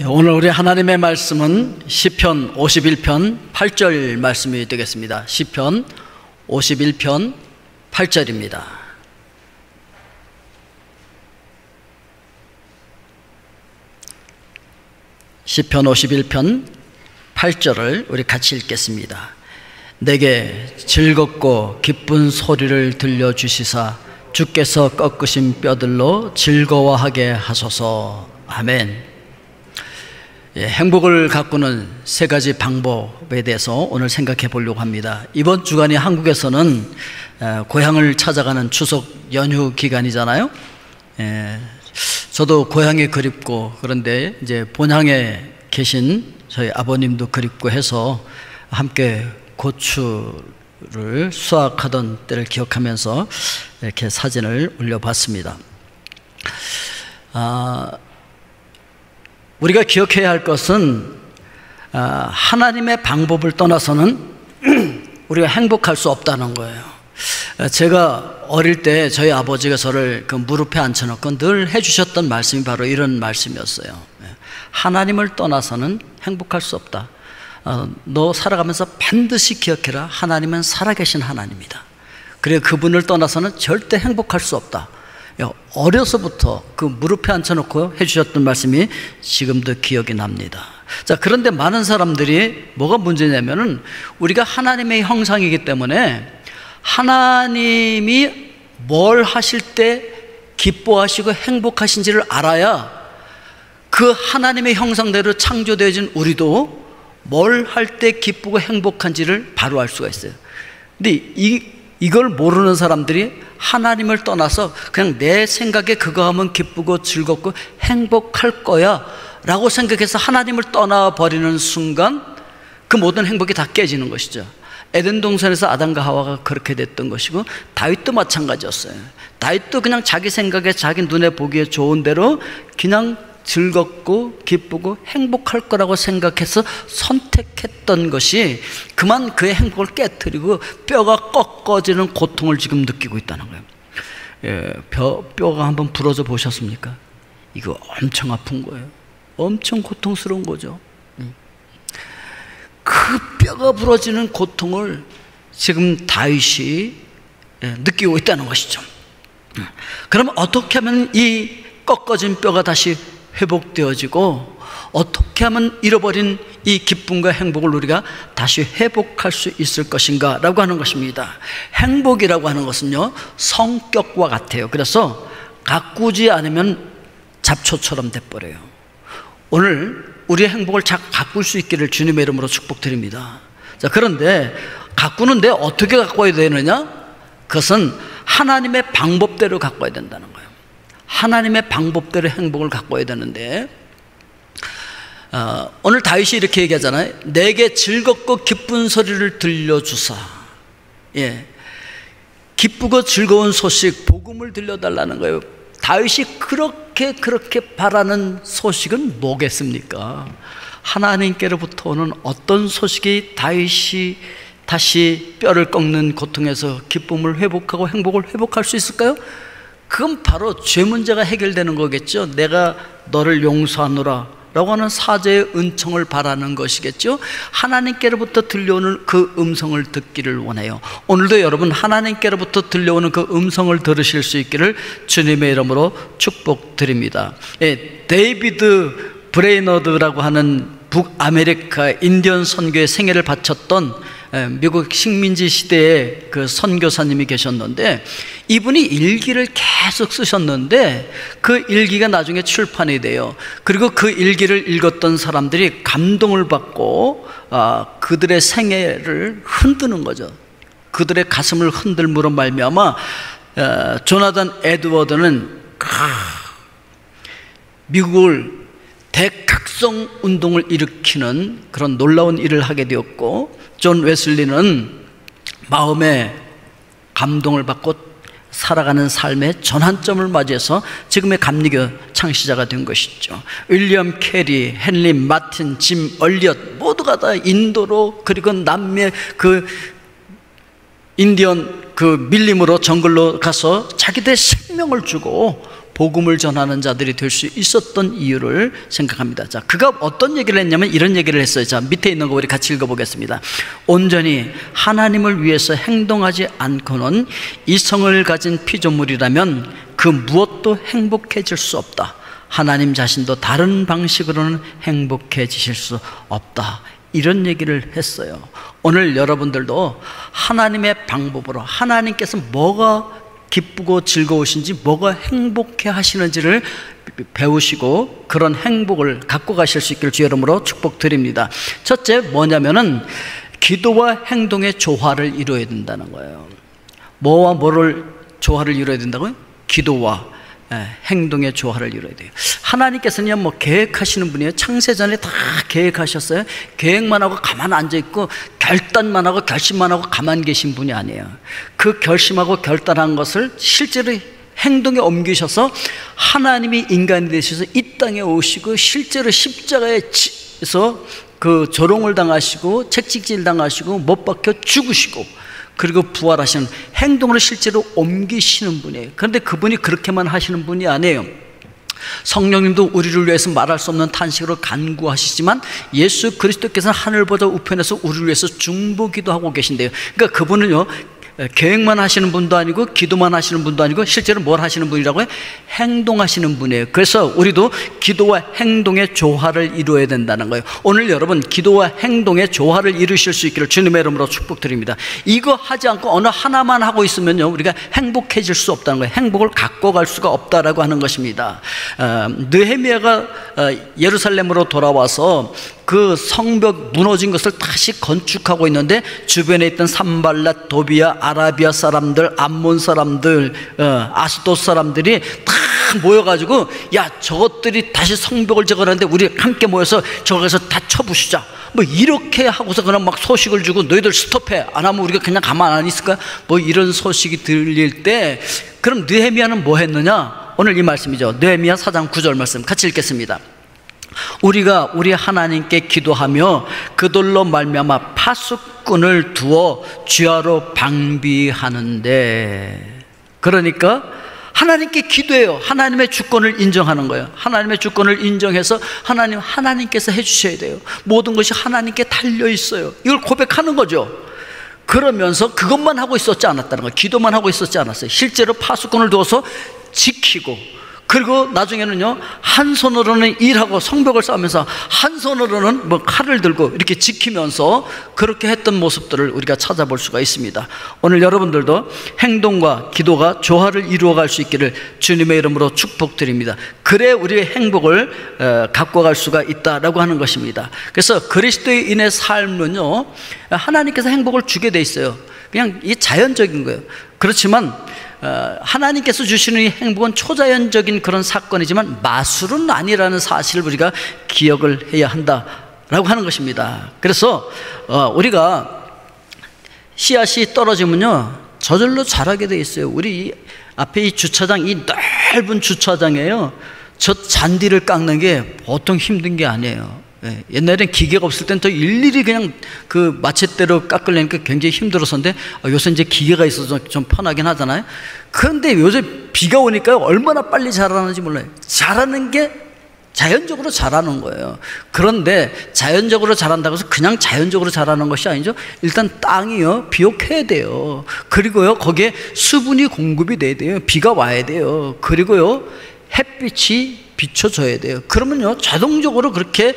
오늘 우리 하나님의 말씀은 시편 51편 8절 말씀이 되겠습니다. 시편 51편 8절입니다. 시편 51편 8절을 우리 같이 읽겠습니다. 내게 즐겁고 기쁜 소리를 들려주시사 주께서 꺾으신 뼈들로 즐거워하게 하소서. 아멘. 행복을 가꾸는 세 가지 방법에 대해서 오늘 생각해 보려고 합니다. 이번 주간이 한국에서는 고향을 찾아가는 추석 연휴 기간이잖아요. 저도 고향이 그립고, 그런데 이제 본향에 계신 저희 아버님도 그립고 해서 함께 고추를 수확하던 때를 기억하면서 이렇게 사진을 올려봤습니다. 우리가 기억해야 할 것은 하나님의 방법을 떠나서는 우리가 행복할 수 없다는 거예요. 제가 어릴 때 저희 아버지가 저를 그 무릎에 앉혀놓고 늘 해주셨던 말씀이 바로 이런 말씀이었어요. 하나님을 떠나서는 행복할 수 없다. 너 살아가면서 반드시 기억해라. 하나님은 살아계신 하나님이다. 그래, 그분을 떠나서는 절대 행복할 수 없다. 어려서부터 그 무릎에 앉혀놓고 해주셨던 말씀이 지금도 기억이 납니다. 자, 그런데 많은 사람들이 뭐가 문제냐면은 우리가 하나님의 형상이기 때문에 하나님이 뭘 하실 때 기뻐하시고 행복하신지를 알아야 그 하나님의 형상대로 창조되어진 우리도 뭘 할 때 기쁘고 행복한지를 바로 알 수가 있어요. 근데 이걸 모르는 사람들이 하나님을 떠나서 그냥 내 생각에 그거 하면 기쁘고 즐겁고 행복할 거야 라고 생각해서 하나님을 떠나버리는 순간 그 모든 행복이 다 깨지는 것이죠. 에덴 동산에서 아담과 하와가 그렇게 됐던 것이고, 다윗도 마찬가지였어요. 다윗도 그냥 자기 생각에 자기 눈에 보기에 좋은 대로 그냥 즐겁고 기쁘고 행복할 거라고 생각해서 선택했던 것이 그만 그의 행복을 깨트리고 뼈가 꺾어지는 고통을 지금 느끼고 있다는 거예요. 뼈가 한번 부러져 보셨습니까? 이거 엄청 아픈 거예요. 엄청 고통스러운 거죠. 그 뼈가 부러지는 고통을 지금 다윗이 느끼고 있다는 것이죠. 그럼 어떻게 하면 이 꺾어진 뼈가 다시 회복되어지고, 어떻게 하면 잃어버린 이 기쁨과 행복을 우리가 다시 회복할 수 있을 것인가 라고 하는 것입니다. 행복이라고 하는 것은요, 성격과 같아요. 그래서 가꾸지 않으면 잡초처럼 돼버려요. 오늘 우리의 행복을 잘 가꿀 수 있기를 주님의 이름으로 축복드립니다. 자, 그런데 가꾸는데 어떻게 가꿔야 되느냐? 그것은 하나님의 방법대로 가꿔야 된다는 거예요. 하나님의 방법대로 행복을 가꿔야 되는데, 오늘 다윗이 이렇게 얘기하잖아요. 내게 즐겁고 기쁜 소리를 들려주사. 기쁘고 즐거운 소식, 복음을 들려달라는 거예요. 다윗이 그렇게 바라는 소식은 뭐겠습니까? 하나님께로부터 오는 어떤 소식이 다윗이 다시 뼈를 꺾는 고통에서 기쁨을 회복하고 행복을 회복할 수 있을까요? 그건 바로 죄 문제가 해결되는 거겠죠. 내가 너를 용서하노라 라고 하는 사죄의 은총을 바라는 것이겠죠. 하나님께로부터 들려오는 그 음성을 듣기를 원해요. 오늘도 여러분 하나님께로부터 들려오는 그 음성을 들으실 수 있기를 주님의 이름으로 축복드립니다. 데이비드 브레이너드라고 하는 북아메리카 인디언 선교의 생애를 바쳤던 미국 식민지 시대에 그 선교사님이 계셨는데, 이분이 일기를 계속 쓰셨는데 그 일기가 나중에 출판이 돼요. 그리고 그 일기를 읽었던 사람들이 감동을 받고 그들의 생애를 흔드는 거죠. 그들의 가슴을 흔들므로 말미암아 조나단 에드워드는 미국을 대각성 운동을 일으키는 그런 놀라운 일을 하게 되었고, 존 웨슬리는 마음에 감동을 받고 살아가는 삶의 전환점을 맞이해서 지금의 감리교 창시자가 된 것이죠. 윌리엄 캐리, 헨리 마틴, 짐 얼리엇 모두가 다 인도로, 그리고 남미의 그 인디언 그 밀림으로 정글로 가서 자기들의 생명을 주고 복음을 전하는 자들이 될 수 있었던 이유를 생각합니다. 자, 그가 어떤 얘기를 했냐면 이런 얘기를 했어요. 자, 밑에 있는 거 우리 같이 읽어보겠습니다. 온전히 하나님을 위해서 행동하지 않고는 이성을 가진 피조물이라면 그 무엇도 행복해질 수 없다. 하나님 자신도 다른 방식으로는 행복해지실 수 없다. 이런 얘기를 했어요. 오늘 여러분들도 하나님의 방법으로 하나님께서 뭐가 기쁘고 즐거우신지, 뭐가 행복해 하시는지를 배우시고 그런 행복을 갖고 가실 수 있기를 주의 이름으로 축복드립니다. 첫째 뭐냐면은 기도와 행동의 조화를 이루어야 된다는 거예요. 뭐와 뭐를 조화를 이루어야 된다고요? 기도와 행동의 조화를 이루어야 돼요. 하나님께서는 뭐 계획하시는 분이에요. 창세전에 다 계획하셨어요. 계획만 하고 가만 앉아있고 결단만 하고 결심만 하고 가만 계신 분이 아니에요. 그 결심하고 결단한 것을 실제로 행동에 옮기셔서 하나님이 인간이 되셔서 이 땅에 오시고 실제로 십자가에서 그 조롱을 당하시고 채찍질 당하시고 못 박혀 죽으시고 그리고 부활하시는 행동으로 실제로 옮기시는 분이에요. 그런데 그분이 그렇게만 하시는 분이 아니에요. 성령님도 우리를 위해서 말할 수 없는 탄식으로 간구하시지만 예수 그리스도께서는 하늘보다 우편에서 우리를 위해서 중보기도 하고 계신데요. 그러니까 그분은요 계획만 하시는 분도 아니고 기도만 하시는 분도 아니고 실제로 뭘 하시는 분이라고요? 행동하시는 분이에요. 그래서 우리도 기도와 행동의 조화를 이루어야 된다는 거예요. 오늘 여러분 기도와 행동의 조화를 이루실 수 있기를 주님의 이름으로 축복드립니다. 이거 하지 않고 어느 하나만 하고 있으면요 우리가 행복해질 수 없다는 거예요. 행복을 갖고 갈 수가 없다라고 하는 것입니다. 느헤미야가 예루살렘으로 돌아와서 그 성벽 무너진 것을 다시 건축하고 있는데 주변에 있던 산발랏, 도비야, 아라비아 사람들, 암몬 사람들, 아스돗 사람들이 다 모여가지고 야 저것들이 다시 성벽을 재건하는데 우리 함께 모여서 저거에서 다 쳐부수자 뭐 이렇게 하고서 그냥 막 소식을 주고 너희들 스톱해 안 하면 우리가 그냥 가만 안 있을까 뭐 이런 소식이 들릴 때 그럼 느헤미야는 뭐 했느냐? 오늘 이 말씀이죠. 느헤미야 4장 9절 말씀 같이 읽겠습니다. 우리가 우리 하나님께 기도하며 그들로 말미암아 파수꾼을 두어 주야로 방비하는데, 그러니까 하나님께 기도해요. 하나님의 주권을 인정하는 거예요. 하나님의 주권을 인정해서 하나님께서 해주셔야 돼요. 모든 것이 하나님께 달려 있어요. 이걸 고백하는 거죠. 그러면서 그것만 하고 있었지 않았다는 거예요. 기도만 하고 있었지 않았어요. 실제로 파수꾼을 두어서 지키고, 그리고 나중에는요 한 손으로는 일하고 성벽을 쌓으면서 한 손으로는 뭐 칼을 들고 이렇게 지키면서 그렇게 했던 모습들을 우리가 찾아볼 수가 있습니다. 오늘 여러분들도 행동과 기도가 조화를 이루어갈 수 있기를 주님의 이름으로 축복드립니다. 그래 우리의 행복을 갖고 갈 수가 있다라고 하는 것입니다. 그래서 그리스도인의 삶은요 하나님께서 행복을 주게 돼 있어요. 그냥 이 자연적인 거예요. 그렇지만 하나님께서 주시는 이 행복은 초자연적인 그런 사건이지만 마술은 아니라는 사실을 우리가 기억을 해야 한다라고 하는 것입니다. 그래서 우리가 씨앗이 떨어지면요 저절로 자라게 돼 있어요. 우리 앞에 이 주차장, 이 넓은 주차장에요 저 잔디를 깎는 게 보통 힘든 게 아니에요. 옛날엔 기계가 없을 땐 또 일일이 그냥 그 마쳇대로 깎으려니까 굉장히 힘들었었는데 요새 이제 기계가 있어서 좀 편하긴 하잖아요. 그런데 요새 비가 오니까 얼마나 빨리 자라는지 몰라요. 자라는 게 자연적으로 자라는 거예요. 그런데 자연적으로 자란다고 해서 그냥 자연적으로 자라는 것이 아니죠. 일단 땅이요 비옥해야 돼요. 그리고요 거기에 수분이 공급이 돼야 돼요. 비가 와야 돼요. 그리고요 햇빛이 비춰줘야 돼요. 그러면요 자동적으로 그렇게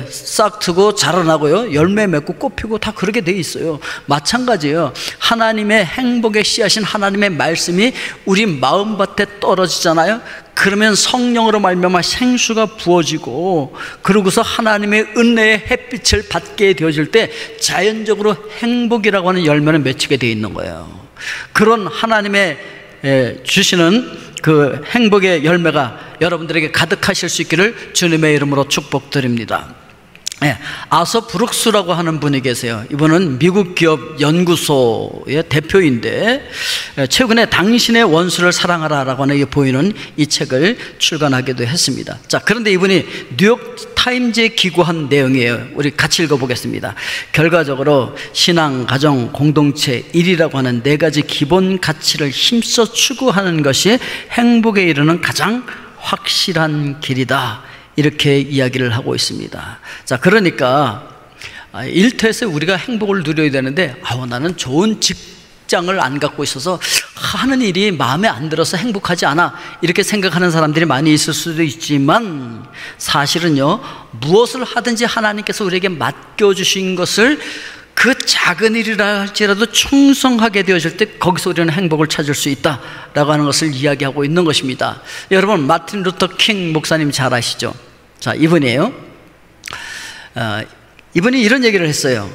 싹 트고 자라나고요 열매 맺고 꽃 피고 다 그렇게 돼 있어요. 마찬가지예요. 하나님의 행복의 씨앗인 하나님의 말씀이 우리 마음밭에 떨어지잖아요. 그러면 성령으로 말미암아 생수가 부어지고 그러고서 하나님의 은혜의 햇빛을 받게 되어질 때 자연적으로 행복이라고 하는 열매를 맺히게 돼 있는 거예요. 그런 하나님의 주시는 그 행복의 열매가 여러분들에게 가득하실 수 있기를 주님의 이름으로 축복드립니다. 아서 브룩스라고 하는 분이 계세요. 이분은 미국 기업 연구소의 대표인데 최근에 당신의 원수를 사랑하라라고 하는 보이는 이 책을 출간하기도 했습니다. 자, 그런데 이분이 뉴욕 타임즈에 기고한 내용이에요. 우리 같이 읽어보겠습니다. 결과적으로 신앙, 가정, 공동체, 일이라고 하는 4가지 기본 가치를 힘써 추구하는 것이 행복에 이르는 가장 확실한 길이다, 이렇게 이야기를 하고 있습니다. 자, 그러니까 일터에서 우리가 행복을 누려야 되는데, 나는 좋은 직장을 안 갖고 있어서 하는 일이 마음에 안 들어서 행복하지 않아, 이렇게 생각하는 사람들이 많이 있을 수도 있지만, 사실은요, 무엇을 하든지 하나님께서 우리에게 맡겨주신 것을 그 작은 일이라 할지라도 충성하게 되어질 때 거기서 우리는 행복을 찾을 수 있다라고 하는 것을 이야기하고 있는 것입니다. 여러분, 마틴 루터 킹 목사님 잘 아시죠? 자, 이분이에요. 이분이 이런 얘기를 했어요.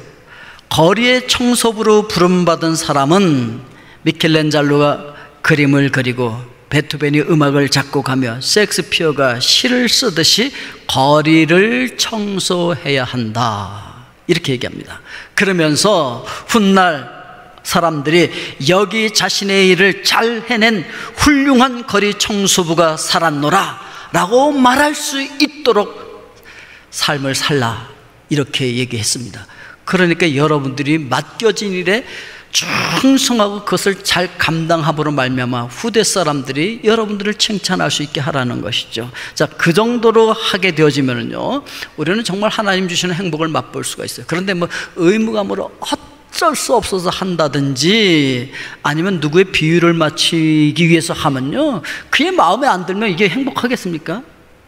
거리의 청소부로 부름받은 사람은 미켈란젤로가 그림을 그리고 베토벤이 음악을 작곡하며 셰익스피어가 시를 쓰듯이 거리를 청소해야 한다, 이렇게 얘기합니다. 그러면서 훗날 사람들이 여기 자신의 일을 잘 해낸 훌륭한 거리 청소부가 살았노라 라고 말할 수 있도록 삶을 살라, 이렇게 얘기했습니다. 그러니까 여러분들이 맡겨진 일에 충성하고 그것을 잘 감당함으로 말미암아 후대 사람들이 여러분들을 칭찬할 수 있게 하라는 것이죠. 자, 그 정도로 하게 되어지면요, 우리는 정말 하나님 주시는 행복을 맛볼 수가 있어요. 그런데 뭐 의무감으로 어쩔 수 없어서 한다든지 아니면 누구의 비유를 맞추기 위해서 하면요, 그의 마음에 안 들면 이게 행복하겠습니까?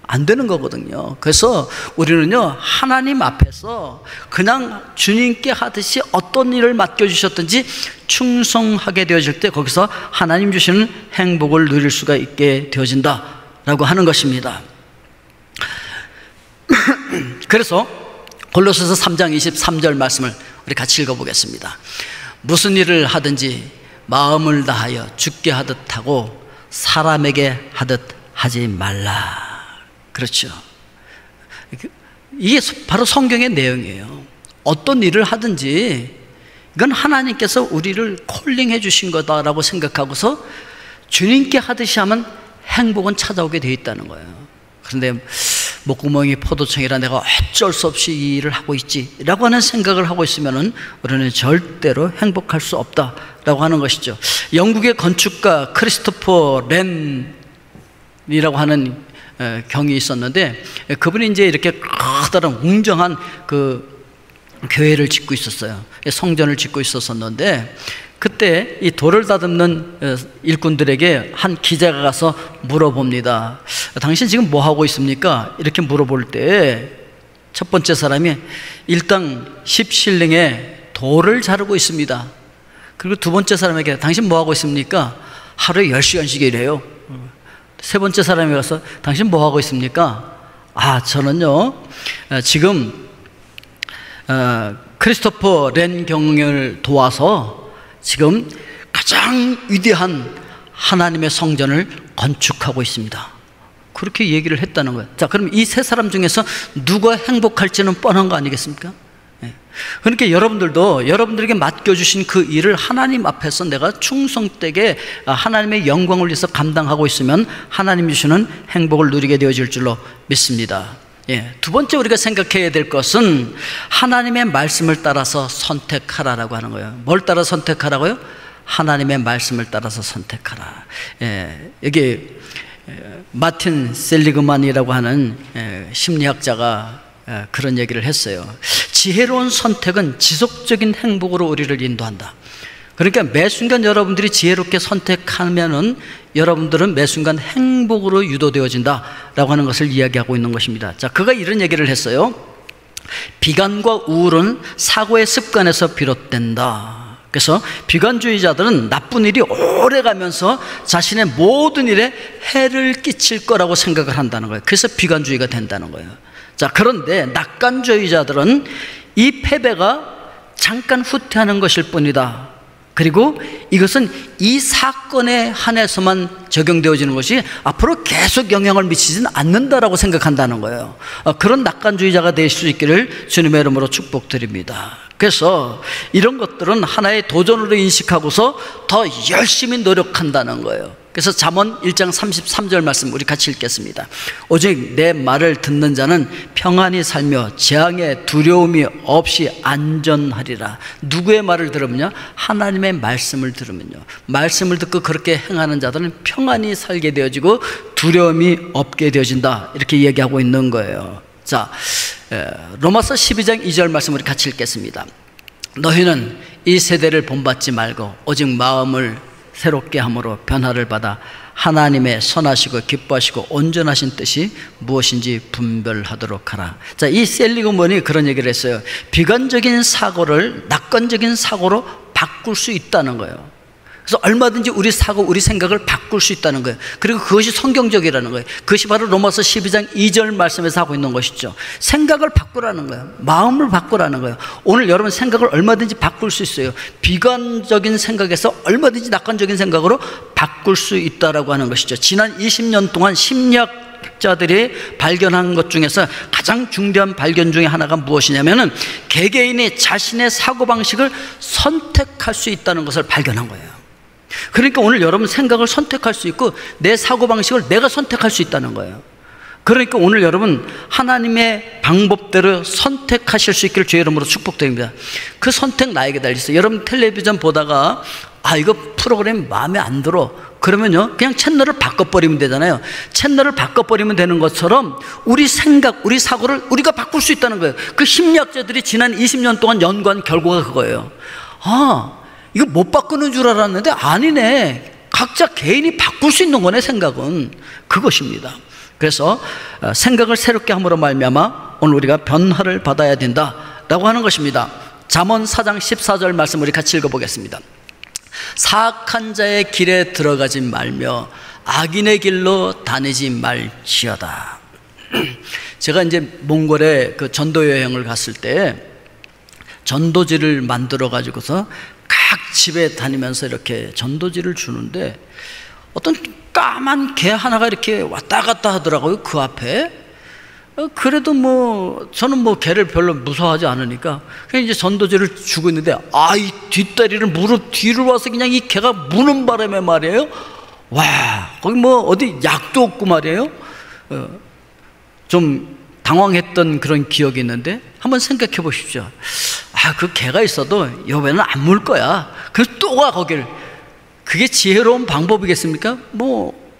안 되는 거거든요. 그래서 우리는요, 하나님 앞에서 그냥 주님께 하듯이 어떤 일을 맡겨주셨든지 충성하게 되어질 때 거기서 하나님 주시는 행복을 누릴 수가 있게 되어진다라고 하는 것입니다. 그래서 골로새서 3장 23절 말씀을 우리 같이 읽어보겠습니다. 무슨 일을 하든지 마음을 다하여 주께 하듯 하고 사람에게 하듯 하지 말라. 그렇죠. 이게 바로 성경의 내용이에요. 어떤 일을 하든지 이건 하나님께서 우리를 콜링해 주신 거다라고 생각하고서 주님께 하듯이 하면 행복은 찾아오게 되어 있다는 거예요. 그런데 목구멍이 포도청이라 내가 어쩔 수 없이 이 일을 하고 있지 라고 하는 생각을 하고 있으면 우리는 절대로 행복할 수 없다라고 하는 것이죠. 영국의 건축가 크리스토퍼 렌이라고 하는 경이 있었는데, 그분이 이제 이렇게 커다란 웅장한 그 교회를 짓고 있었어요. 성전을 짓고 있었는데, 그때 이 돌을 다듬는 일꾼들에게 한 기자가 가서 물어봅니다. 당신 지금 뭐 하고 있습니까? 이렇게 물어볼 때 첫 번째 사람이 일당 10실링에 돌을 자르고 있습니다. 그리고 두 번째 사람에게 당신 뭐 하고 있습니까? 하루에 10시간씩 일해요. 세 번째 사람이 가서 당신 뭐 하고 있습니까? 저는요 지금 크리스토퍼 렌 경을 도와서 지금 가장 위대한 하나님의 성전을 건축하고 있습니다. 그렇게 얘기를 했다는 거예요. 자, 그럼 이 세 사람 중에서 누가 행복할지는 뻔한 거 아니겠습니까? 그러니까 여러분들도 여러분들에게 맡겨주신 그 일을 하나님 앞에서 내가 충성되게 하나님의 영광을 위해서 감당하고 있으면 하나님 주시는 행복을 누리게 되어질 줄로 믿습니다. 두 번째 우리가 생각해야 될 것은 하나님의 말씀을 따라서 선택하라라고 하는 거예요. 뭘 따라 선택하라고요? 하나님의 말씀을 따라서 선택하라. 여기 마틴 셀리그만이라고 하는 심리학자가 그런 얘기를 했어요. 지혜로운 선택은 지속적인 행복으로 우리를 인도한다. 그러니까 매 순간 여러분들이 지혜롭게 선택하면은 여러분들은 매 순간 행복으로 유도되어진다라고 하는 것을 이야기하고 있는 것입니다. 자, 그가 이런 얘기를 했어요. 비관과 우울은 사고의 습관에서 비롯된다. 그래서 비관주의자들은 나쁜 일이 오래 가면서 자신의 모든 일에 해를 끼칠 거라고 생각을 한다는 거예요. 그래서 비관주의가 된다는 거예요. 자, 그런데 낙관주의자들은 이 패배가 잠깐 후퇴하는 것일 뿐이다 그리고 이것은 이 사건에 한해서만 적용되어지는 것이 앞으로 계속 영향을 미치지는 않는다라고 생각한다는 거예요. 그런 낙관주의자가 될 수 있기를 주님의 이름으로 축복드립니다. 그래서 이런 것들은 하나의 도전으로 인식하고서 더 열심히 노력한다는 거예요. 그래서 잠언 1장 33절 말씀 우리 같이 읽겠습니다. 오직 내 말을 듣는 자는 평안히 살며 재앙의 두려움이 없이 안전하리라. 누구의 말을 들으면요? 하나님의 말씀을 들으면요. 말씀을 듣고 그렇게 행하는 자들은 평안히 살게 되어지고 두려움이 없게 되어진다. 이렇게 얘기하고 있는 거예요. 자, 로마서 12장 2절 말씀 우리 같이 읽겠습니다. 너희는 이 세대를 본받지 말고 오직 마음을 새롭게 함으로 변화를 받아 하나님의 선하시고 기뻐하시고 온전하신 뜻이 무엇인지 분별하도록 하라. 자, 이 셀리그먼이 그런 얘기를 했어요. 비관적인 사고를 낙관적인 사고로 바꿀 수 있다는 거예요. 그래서 얼마든지 우리 사고, 우리 생각을 바꿀 수 있다는 거예요. 그리고 그것이 성경적이라는 거예요. 그것이 바로 로마서 12장 2절 말씀에서 하고 있는 것이죠. 생각을 바꾸라는 거예요. 마음을 바꾸라는 거예요. 오늘 여러분 생각을 얼마든지 바꿀 수 있어요. 비관적인 생각에서 얼마든지 낙관적인 생각으로 바꿀 수 있다라고 하는 것이죠. 지난 20년 동안 심리학자들이 발견한 것 중에서 가장 중대한 발견 중에 하나가 무엇이냐면은 개개인이 자신의 사고방식을 선택할 수 있다는 것을 발견한 거예요. 그러니까 오늘 여러분 생각을 선택할 수 있고 내 사고방식을 내가 선택할 수 있다는 거예요. 그러니까 오늘 여러분 하나님의 방법대로 선택하실 수 있기를 주의 이름으로 축복드립니다. 그 선택 나에게 달렸어요. 여러분 텔레비전 보다가 이거 프로그램 마음에 안 들어 그러면요 그냥 채널을 바꿔버리면 되잖아요. 채널을 바꿔버리면 되는 것처럼 우리 생각, 우리 사고를 우리가 바꿀 수 있다는 거예요. 그 심리학자들이 지난 20년 동안 연구한 결과가 그거예요. 이거 못 바꾸는 줄 알았는데 아니네. 각자 개인이 바꿀 수 있는 거네. 생각은 그것입니다. 그래서 생각을 새롭게 함으로 말미암아 오늘 우리가 변화를 받아야 된다라고 하는 것입니다. 잠언 4장 14절 말씀 우리 같이 읽어보겠습니다. 사악한 자의 길에 들어가지 말며 악인의 길로 다니지 말지어다. 제가 이제 몽골에 그 전도 여행을 갔을 때 전도지를 만들어 가지고서 각 집에 다니면서 이렇게 전도지를 주는데 어떤 까만 개 하나가 이렇게 왔다 갔다 하더라고요. 그 앞에. 그래도 저는 개를 별로 무서워하지 않으니까 그냥 이제 전도지를 주고 있는데 이 뒷다리를 무릎 뒤로 와서 그냥 이 개가 무는 바람에 말이에요. 와, 거기 어디 약도 없고 말이에요. 좀 당황했던 그런 기억이 있는데 한번 생각해 보십시오. 그 개가 있어도 여배는 안 물 거야. 그래서 또 가 거길. 그게 지혜로운 방법이겠습니까?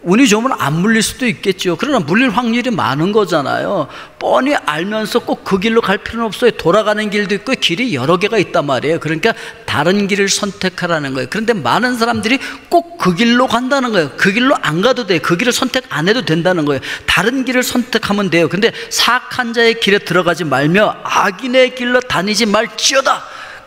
운이 좋으면 안 물릴 수도 있겠죠. 그러나 물릴 확률이 많은 거잖아요. 뻔히 알면서 꼭 그 길로 갈 필요는 없어요. 돌아가는 길도 있고 길이 여러 개가 있단 말이에요. 그러니까 다른 길을 선택하라는 거예요. 그런데 많은 사람들이 꼭 그 길로 간다는 거예요. 그 길로 안 가도 돼요. 그 길을 선택 안 해도 된다는 거예요. 다른 길을 선택하면 돼요. 근데 사악한 자의 길에 들어가지 말며 악인의 길로 다니지 말지어다.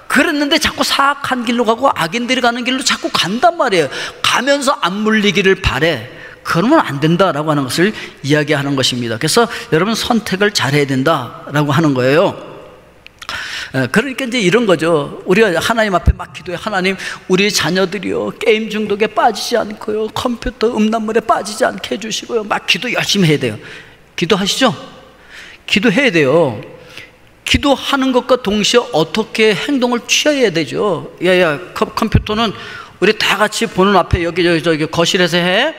그랬는데 자꾸 사악한 길로 가고 악인들이 가는 길로 자꾸 간단 말이에요. 가면서 안 물리기를 바래. 그러면 안 된다라고 하는 것을 이야기하는 것입니다. 그래서 여러분 선택을 잘해야 된다라고 하는 거예요. 그러니까 이제 이런 거죠. 우리가 하나님 앞에 막 기도해. 하나님, 우리 자녀들이요 게임 중독에 빠지지 않고요 컴퓨터 음란물에 빠지지 않게 해주시고요. 막 기도 열심히 해야 돼요. 기도하시죠? 기도해야 돼요. 기도하는 것과 동시에 어떻게 행동을 취해야 되죠. 컴퓨터는 우리 다 같이 보는 앞에 여기 저기 거실에서 해.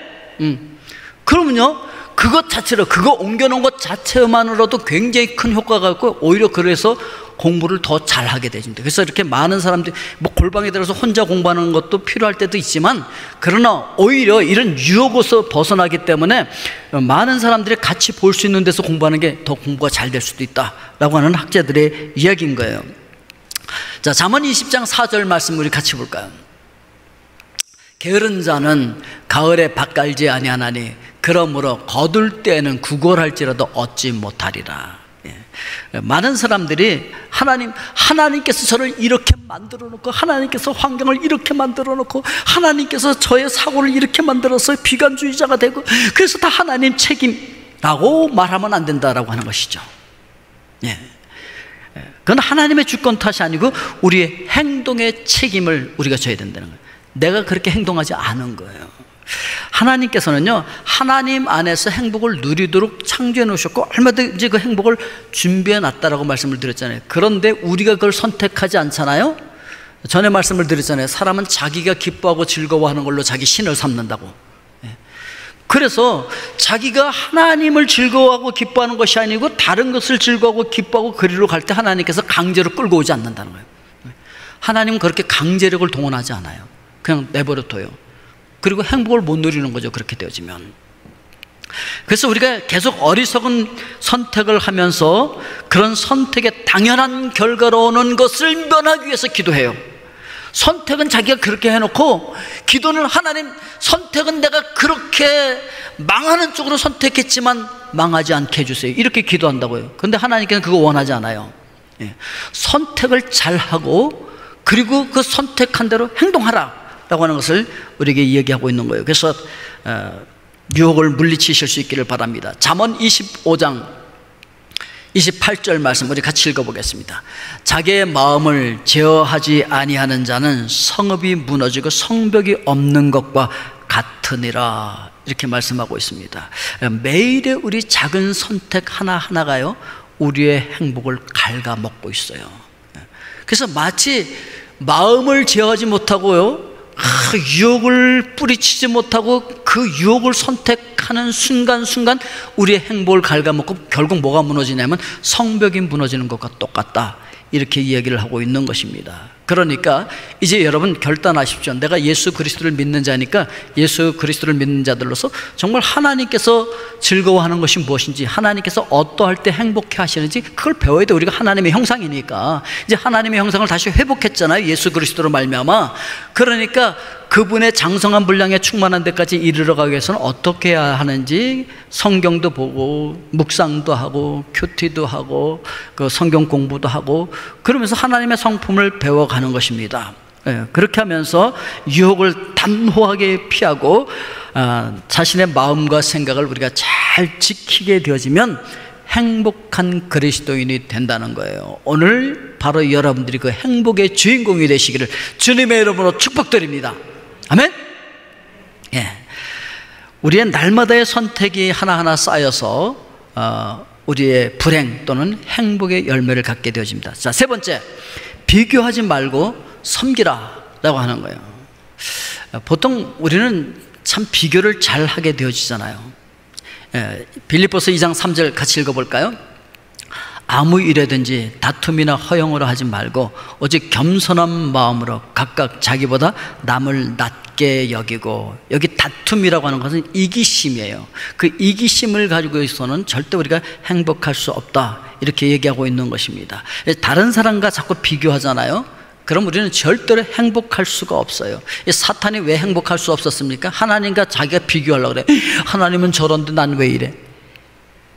그러면요 그것 자체로 그거 옮겨놓은 것 자체만으로도 굉장히 큰 효과가 있고 오히려 그래서 공부를 더 잘하게 되십니다. 그래서 이렇게 많은 사람들이 골방에 들어서 혼자 공부하는 것도 필요할 때도 있지만 그러나 오히려 이런 유혹에서 벗어나기 때문에 많은 사람들이 같이 볼 수 있는 데서 공부하는 게 더 공부가 잘 될 수도 있다라고 하는 학자들의 이야기인 거예요. 자, 잠언 20장 4절 말씀 우리 같이 볼까요? 게으른 자는 가을에 밭 갈지 아니하나니 그러므로 거둘 때에는 구걸할지라도 얻지 못하리라. 많은 사람들이 하나님께서 저를 이렇게 만들어 놓고 하나님께서 환경을 이렇게 만들어 놓고 하나님께서 저의 사고를 이렇게 만들어서 비관주의자가 되고 그래서 다 하나님 책임라고 말하면 안 된다라고 하는 것이죠. 그건 하나님의 주권 탓이 아니고 우리의 행동의 책임을 우리가 져야 된다는 거예요. 내가 그렇게 행동하지 않은 거예요. 하나님께서는요, 하나님 안에서 행복을 누리도록 창조해 놓으셨고 얼마든지 그 행복을 준비해 놨다라고 말씀을 드렸잖아요. 그런데 우리가 그걸 선택하지 않잖아요. 전에 말씀을 드렸잖아요. 사람은 자기가 기뻐하고 즐거워하는 걸로 자기 신을 삼는다고. 그래서 자기가 하나님을 즐거워하고 기뻐하는 것이 아니고 다른 것을 즐거워하고 기뻐하고 그리로 갈 때 하나님께서 강제로 끌고 오지 않는다는 거예요. 하나님은 그렇게 강제력을 동원하지 않아요. 그냥 내버려 둬요. 그리고 행복을 못 누리는 거죠, 그렇게 되어지면. 그래서 우리가 계속 어리석은 선택을 하면서 그런 선택의 당연한 결과로 오는 것을 면하기 위해서 기도해요. 선택은 자기가 그렇게 해놓고 기도는 하나님, 선택은 내가 그렇게 망하는 쪽으로 선택했지만 망하지 않게 해주세요, 이렇게 기도한다고요. 그런데 하나님께서는 그거 원하지 않아요. 선택을 잘하고 그리고 그 선택한 대로 행동하라 라고 하는 것을 우리에게 이야기하고 있는 거예요. 그래서 유혹을 물리치실 수 있기를 바랍니다. 잠언 25장 28절 말씀 우리 같이 읽어보겠습니다. 자기의 마음을 제어하지 아니하는 자는 성읍이 무너지고 성벽이 없는 것과 같으니라, 이렇게 말씀하고 있습니다. 매일의 우리 작은 선택 하나하나가요, 우리의 행복을 갉아먹고 있어요. 그래서 마치 마음을 제어하지 못하고요, 유혹을 뿌리치지 못하고 그 유혹을 선택하는 순간순간 우리의 행복을 갉아먹고 결국 뭐가 무너지냐면 성벽이 무너지는 것과 똑같다, 이렇게 이야기를 하고 있는 것입니다. 그러니까 이제 여러분 결단하십시오. 내가 예수 그리스도를 믿는 자니까 예수 그리스도를 믿는 자들로서 정말 하나님께서 즐거워하는 것이 무엇인지, 하나님께서 어떠할 때 행복해 하시는지 그걸 배워야 돼. 우리가 하나님의 형상이니까. 이제 하나님의 형상을 다시 회복했잖아요, 예수 그리스도로 말미암아. 그러니까 그분의 장성한 분량에 충만한 데까지 이르러 가기 위해서는 어떻게 해야 하는지 성경도 보고 묵상도 하고 큐티도 하고 그 성경 공부도 하고 그러면서 하나님의 성품을 배워가는 것입니다. 그렇게 하면서 유혹을 단호하게 피하고 자신의 마음과 생각을 우리가 잘 지키게 되어지면 행복한 그리스도인이 된다는 거예요. 오늘 바로 여러분들이 그 행복의 주인공이 되시기를 주님의 이름으로 축복드립니다. 아멘. 우리의 날마다의 선택이 하나하나 쌓여서 우리의 불행 또는 행복의 열매를 갖게 되어집니다. 자, 세 번째, 비교하지 말고 섬기라 라고 하는 거예요. 보통 우리는 참 비교를 잘 하게 되어지잖아요. 빌립보서 2장 3절 같이 읽어볼까요? 아무 일에든지 다툼이나 허영으로 하지 말고 오직 겸손한 마음으로 각각 자기보다 남을 낮게 여기고, 여기 다툼이라고 하는 것은 이기심이에요. 그 이기심을 가지고 있어서는 절대 우리가 행복할 수 없다, 이렇게 얘기하고 있는 것입니다. 다른 사람과 자꾸 비교하잖아요. 그럼 우리는 절대로 행복할 수가 없어요. 사탄이 왜 행복할 수 없었습니까? 하나님과 자기가 비교하려고 그래. 하나님은 저런데 난 왜 이래?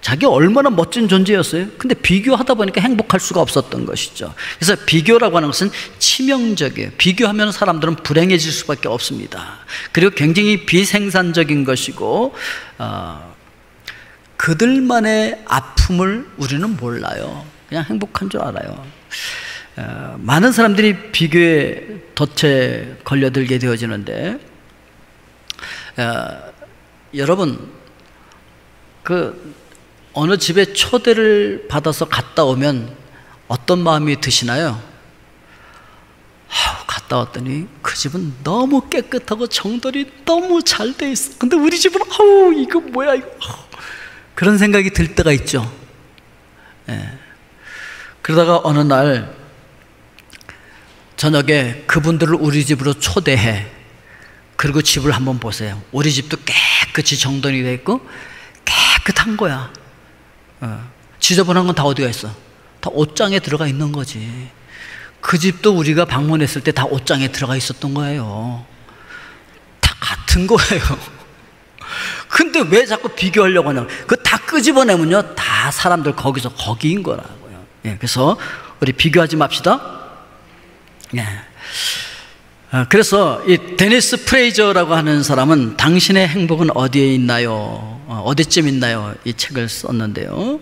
자기 얼마나 멋진 존재였어요. 근데 비교하다 보니까 행복할 수가 없었던 것이죠. 그래서 비교라고 하는 것은 치명적이에요. 비교하면 사람들은 불행해질 수밖에 없습니다. 그리고 굉장히 비생산적인 것이고 그들만의 아픔을 우리는 몰라요. 그냥 행복한 줄 알아요. 많은 사람들이 비교에 덫에 걸려들게 되어지는데 여러분 어느 집에 초대를 받아서 갔다 오면 어떤 마음이 드시나요? 갔다 왔더니 그 집은 너무 깨끗하고 정돈이 너무 잘 돼 있어. 근데 우리 집은 이거 뭐야 이거. 그런 생각이 들 때가 있죠. 그러다가 어느 날 저녁에 그분들을 우리 집으로 초대해. 그리고 집을 한번 보세요. 우리 집도 깨끗이 정돈이 돼 있고 깨끗한 거야. 지저분한 건 다 어디가 있어? 다 옷장에 들어가 있는 거지. 그 집도 우리가 방문했을 때 다 옷장에 들어가 있었던 거예요. 다 같은 거예요. 근데 왜 자꾸 비교하려고 하냐? 그거 다 끄집어내면요, 다 사람들 거기인 거라고요. 그래서 우리 비교하지 맙시다. 그래서 이 데니스 프레이저라고 하는 사람은 당신의 행복은 어디에 있나요? 어디쯤 있나요? 이 책을 썼는데요.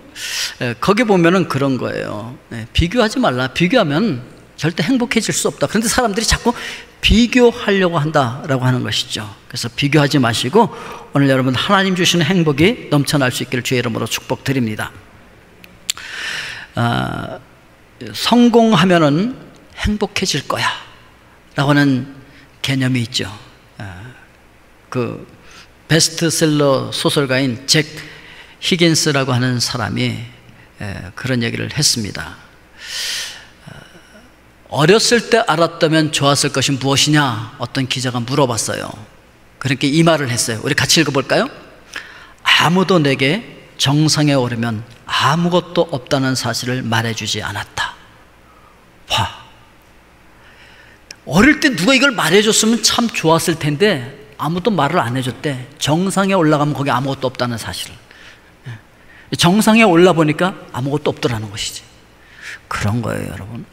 거기 보면은 그런 거예요. 비교하지 말라. 비교하면 절대 행복해질 수 없다. 그런데 사람들이 자꾸 비교하려고 한다라고 하는 것이죠. 그래서 비교하지 마시고 오늘 여러분 하나님 주시는 행복이 넘쳐날 수 있기를 주의 이름으로 축복드립니다. 성공하면은 행복해질 거야 라고 하는 개념이 있죠. 그 베스트셀러 소설가인 잭 히긴스라고 하는 사람이 그런 얘기를 했습니다. 어렸을 때 알았다면 좋았을 것이 무엇이냐? 어떤 기자가 물어봤어요. 그러니까 이 말을 했어요. 우리 같이 읽어볼까요? 아무도 내게 정상에 오르면 아무것도 없다는 사실을 말해주지 않았다. 와, 어릴 때 누가 이걸 말해줬으면 참 좋았을 텐데 아무도 말을 안 해줬대. 정상에 올라가면 거기 아무것도 없다는 사실을. 정상에 올라보니까 아무것도 없더라는 것이지. 그런 거예요, 여러분.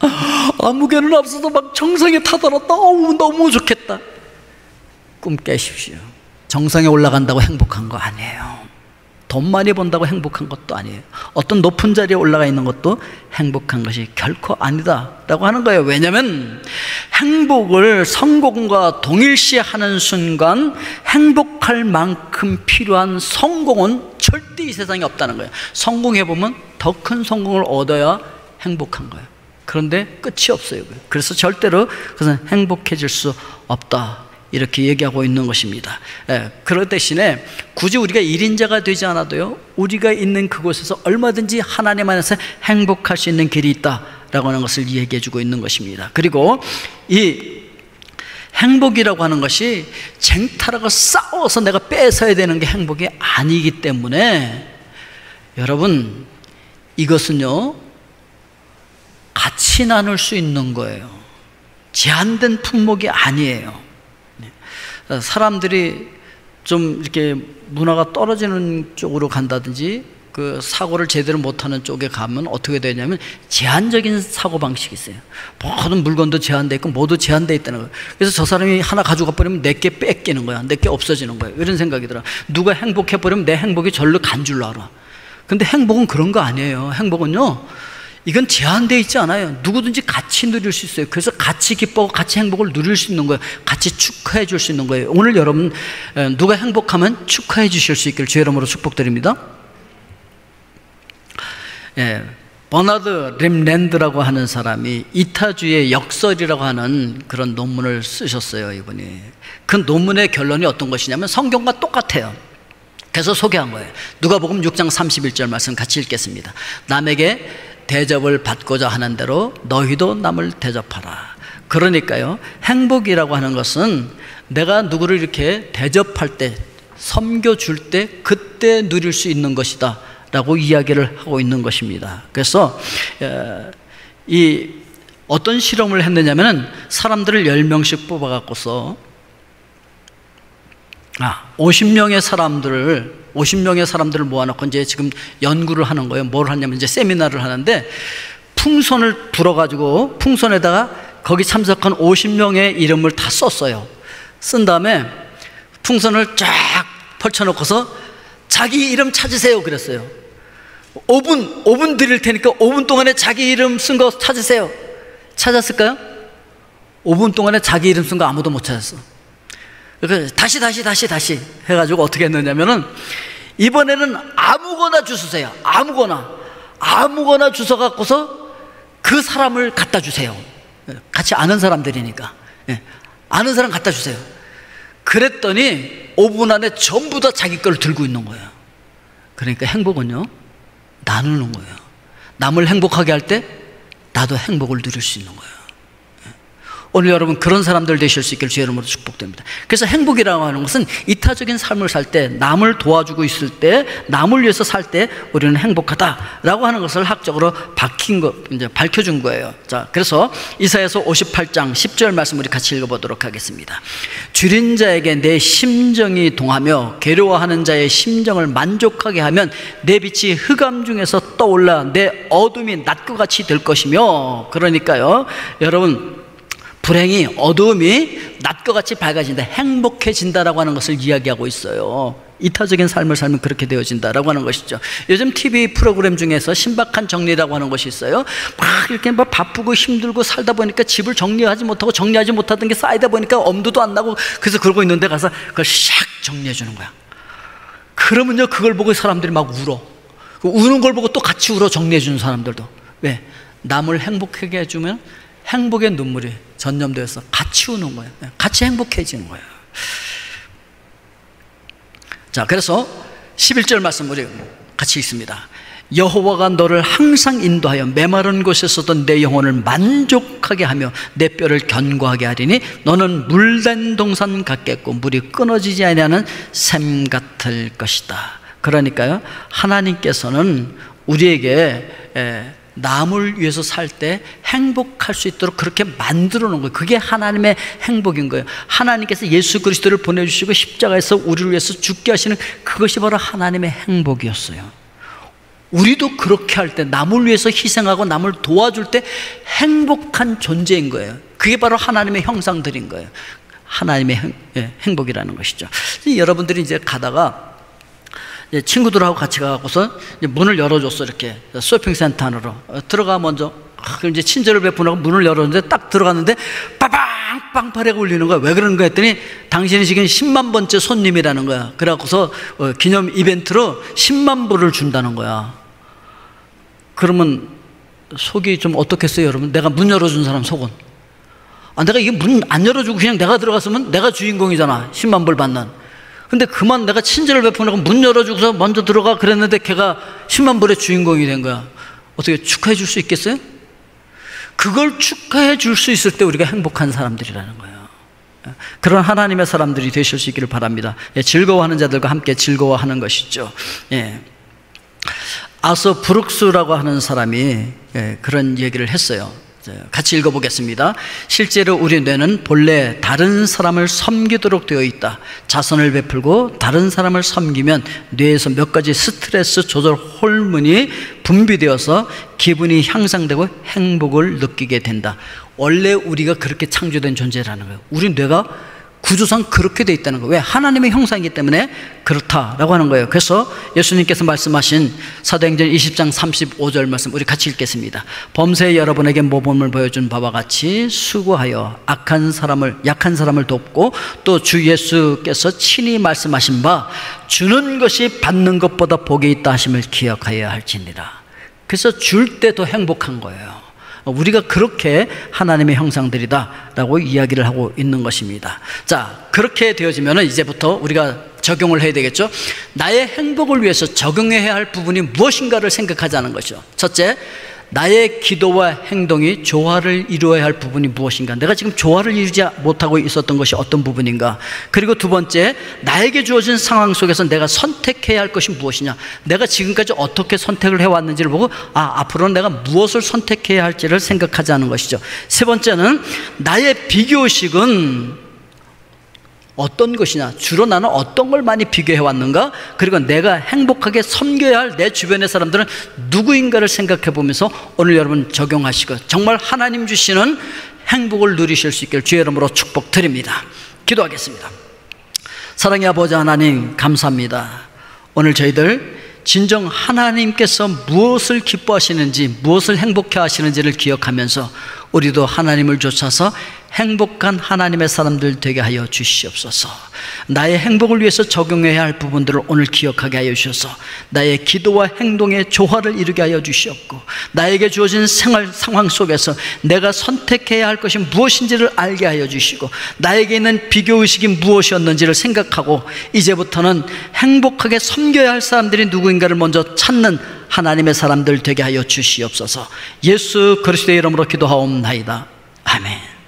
아무개는 앞서서 막 정상에 타달았다. 어우, 너무 좋겠다. 꿈 깨십시오. 정상에 올라간다고 행복한 거 아니에요. 돈 많이 번다고 행복한 것도 아니에요. 어떤 높은 자리에 올라가 있는 것도 행복한 것이 결코 아니다 라고 하는 거예요. 왜냐하면 행복을 성공과 동일시하는 순간 행복할 만큼 필요한 성공은 절대 이 세상에 없다는 거예요. 성공해보면 더 큰 성공을 얻어야 행복한 거예요. 그런데 끝이 없어요. 그래서 절대로 그것은 행복해질 수 없다 이렇게 얘기하고 있는 것입니다. 그럴 대신에 굳이 우리가 1인자가 되지 않아도요, 우리가 있는 그곳에서 얼마든지 하나님 안에서 행복할 수 있는 길이 있다라고 하는 것을 얘기해 주고 있는 것입니다. 그리고 이 행복이라고 하는 것이 쟁탈하고 싸워서 내가 뺏어야 되는 게 행복이 아니기 때문에 여러분, 이것은요 같이 나눌 수 있는 거예요. 제한된 품목이 아니에요. 사람들이 좀 이렇게 문화가 떨어지는 쪽으로 간다든지 그 사고를 제대로 못하는 쪽에 가면 어떻게 되냐면 제한적인 사고방식이 있어요. 모든 물건도 제한되어 있고 모두 제한되어 있다는 거예요. 그래서 저 사람이 하나 가져가 버리면 내게 뺏기는 거야. 내게 없어지는 거예요. 이런 생각이 들어요. 누가 행복해 버리면 내 행복이 절로 간 줄로 알아. 근데 행복은 그런 거 아니에요. 행복은요, 이건 제한되어 있지 않아요. 누구든지 같이 누릴 수 있어요. 그래서 같이 기뻐하고 같이 행복을 누릴 수 있는 거예요. 같이 축하해 줄 수 있는 거예요. 오늘 여러분 누가 행복하면 축하해 주실 수 있기를 주의 이름으로 축복드립니다. 버나드 림랜드라고 하는 사람이 이타주의 역설이라고 하는 그런 논문을 쓰셨어요. 이분이 그 논문의 결론이 어떤 것이냐면 성경과 똑같아요. 그래서 소개한 거예요. 누가복음 6장 31절 말씀 같이 읽겠습니다. 남에게 대접을 받고자 하는 대로 너희도 남을 대접하라. 그러니까요, 행복이라고 하는 것은 내가 누구를 이렇게 대접할 때, 섬겨줄 때 그때 누릴 수 있는 것이다 라고 이야기를 하고 있는 것입니다. 그래서 이 어떤 실험을 했느냐면 사람들을 10명씩 뽑아갖고서 50명의 사람들을 모아놓고 이제 지금 연구를 하는 거예요. 뭘 하냐면 이제 세미나를 하는데 풍선을 불어가지고 풍선에다가 거기 참석한 50명의 이름을 다 썼어요. 쓴 다음에 풍선을 쫙 펼쳐놓고서 자기 이름 찾으세요 그랬어요. 5분 드릴 테니까 5분 동안에 자기 이름 쓴 거 찾으세요. 찾았을까요? 5분 동안에 자기 이름 쓴 거 아무도 못 찾았어. 그래서 다시 해가지고 어떻게 했느냐면은 이번에는 아무거나 주세요. 아무거나 주워 갖고서 그 사람을 갖다 주세요. 같이 아는 사람들이니까. 아는 사람 갖다 주세요. 그랬더니 5분 안에 전부 다 자기 걸 들고 있는 거예요. 그러니까 행복은요, 나누는 거예요. 남을 행복하게 할 때 나도 행복을 누릴 수 있는 거예요. 오늘 여러분 그런 사람들 되실 수 있기를 주의 이름으로 축복드립니다. 그래서 행복이라고 하는 것은 이타적인 삶을 살 때, 남을 도와주고 있을 때, 남을 위해서 살 때 우리는 행복하다라고 하는 것을 학적으로 밝혀준 거예요. 자, 그래서 이사야서 58장 10절 말씀 우리 같이 읽어보도록 하겠습니다. 줄인 자에게 내 심정이 동하며 괴로워하는 자의 심정을 만족하게 하면 내 빛이 흑암 중에서 떠올라 내 어둠이 낮과 같이 될 것이며. 그러니까요, 여러분 불행이, 어두움이 낮과 같이 밝아진다, 행복해진다라고 하는 것을 이야기하고 있어요. 이타적인 삶을 살면 그렇게 되어진다라고 하는 것이죠. 요즘 TV 프로그램 중에서 신박한 정리라고 하는 것이 있어요. 막 이렇게 막 바쁘고 힘들고 살다 보니까 집을 정리하지 못하고 정리하지 못하던 게 쌓이다 보니까 엄두도 안 나고, 그래서 그러고 있는데 가서 그걸 샥 정리해 주는 거야. 그러면요, 그걸 보고 사람들이 막 울어. 우는 걸 보고 또 같이 울어, 정리해 주는 사람들도. 왜? 남을 행복하게 해주면 행복의 눈물이 전염되어서 같이 우는 거예요. 같이 행복해지는 거예요. 자, 그래서 11절 말씀 우리 같이 읽습니다. 여호와가 너를 항상 인도하여 메마른 곳에서도 내 영혼을 만족하게 하며 내 뼈를 견고하게 하리니 너는 물된 동산 같겠고 물이 끊어지지 아니하는 샘 같을 것이다. 그러니까요, 하나님께서는 우리에게 남을 위해서 살 때 행복할 수 있도록 그렇게 만들어 놓은 거예요. 그게 하나님의 행복인 거예요. 하나님께서 예수 그리스도를 보내주시고 십자가에서 우리를 위해서 죽게 하시는 그것이 바로 하나님의 행복이었어요. 우리도 그렇게 할 때, 남을 위해서 희생하고 남을 도와줄 때 행복한 존재인 거예요. 그게 바로 하나님의 형상들인 거예요. 하나님의 행복이라는 것이죠. 여러분들이 이제 가다가 친구들하고 같이 가고서 문을 열어줬어. 이렇게 쇼핑센터 안으로 들어가. 먼저 이제 친절을 베푸라고 문을 열었는데 딱 들어갔는데 빠방 빵파레가 울리는 거야. 왜 그러는 거야 했더니 당신이 지금 10만 번째 손님이라는 거야. 그래갖고서 기념 이벤트로 10만 불을 준다는 거야. 그러면 속이 좀 어떻겠어요, 여러분? 내가 문 열어준 사람 속은, 내가 이게 문 안 열어주고 그냥 내가 들어갔으면 내가 주인공이잖아. 10만 불 받는. 근데 그만 내가 친절을 베푸려고 문 열어주고서 먼저 들어가 그랬는데 걔가 10만 불의 주인공이 된 거야. 어떻게 축하해 줄 수 있겠어요? 그걸 축하해 줄 수 있을 때 우리가 행복한 사람들이라는 거예요. 그런 하나님의 사람들이 되실 수 있기를 바랍니다. 즐거워하는 자들과 함께 즐거워하는 것이죠. 아서 브룩스라고 하는 사람이 그런 얘기를 했어요. 같이 읽어보겠습니다. 실제로 우리 뇌는 본래 다른 사람을 섬기도록 되어 있다. 자선을 베풀고 다른 사람을 섬기면 뇌에서 몇 가지 스트레스 조절 호르몬이 분비되어서 기분이 향상되고 행복을 느끼게 된다. 원래 우리가 그렇게 창조된 존재라는 거예요. 우리 뇌가 구조상 그렇게 돼 있다는 거예요. 왜? 하나님의 형상이기 때문에 그렇다라고 하는 거예요. 그래서 예수님께서 말씀하신 사도행전 20장 35절 말씀 우리 같이 읽겠습니다. 범사에 여러분에게 모범을 보여준 바와 같이 수고하여 약한 사람을 돕고 또 주 예수께서 친히 말씀하신 바 주는 것이 받는 것보다 복이 있다 하심을 기억하여야 할지니라. 그래서 줄 때 더 행복한 거예요. 우리가 그렇게 하나님의 형상들이다 라고 이야기를 하고 있는 것입니다. 자, 그렇게 되어지면 이제부터 우리가 적용을 해야 되겠죠. 나의 행복을 위해서 적용해야 할 부분이 무엇인가를 생각하자는 것이죠. 첫째, 나의 기도와 행동이 조화를 이루어야 할 부분이 무엇인가, 내가 지금 조화를 이루지 못하고 있었던 것이 어떤 부분인가. 그리고 두 번째, 나에게 주어진 상황 속에서 내가 선택해야 할 것이 무엇이냐, 내가 지금까지 어떻게 선택을 해왔는지를 보고 앞으로는 내가 무엇을 선택해야 할지를 생각하자는 것이죠. 세 번째는 나의 비교의식은 어떤 것이냐, 주로 나는 어떤 걸 많이 비교해 왔는가, 그리고 내가 행복하게 섬겨야 할 내 주변의 사람들은 누구인가를 생각해 보면서 오늘 여러분 적용하시고 정말 하나님 주시는 행복을 누리실 수 있기를 주의 이름으로 축복드립니다. 기도하겠습니다. 사랑의 아버지 하나님, 감사합니다. 오늘 저희들 진정 하나님께서 무엇을 기뻐하시는지, 무엇을 행복해 하시는지를 기억하면서 우리도 하나님을 쫓아서 행복한 하나님의 사람들 되게 하여 주시옵소서. 나의 행복을 위해서 적용해야 할 부분들을 오늘 기억하게 하여 주셔서 나의 기도와 행동의 조화를 이루게 하여 주시옵고, 나에게 주어진 생활 상황 속에서 내가 선택해야 할 것이 무엇인지를 알게 하여 주시고, 나에게 있는 비교의식이 무엇이었는지를 생각하고 이제부터는 행복하게 섬겨야 할 사람들이 누구인가를 먼저 찾는 하나님의 사람들 되게 하여 주시옵소서. 예수 그리스도의 이름으로 기도하옵나이다. 아멘.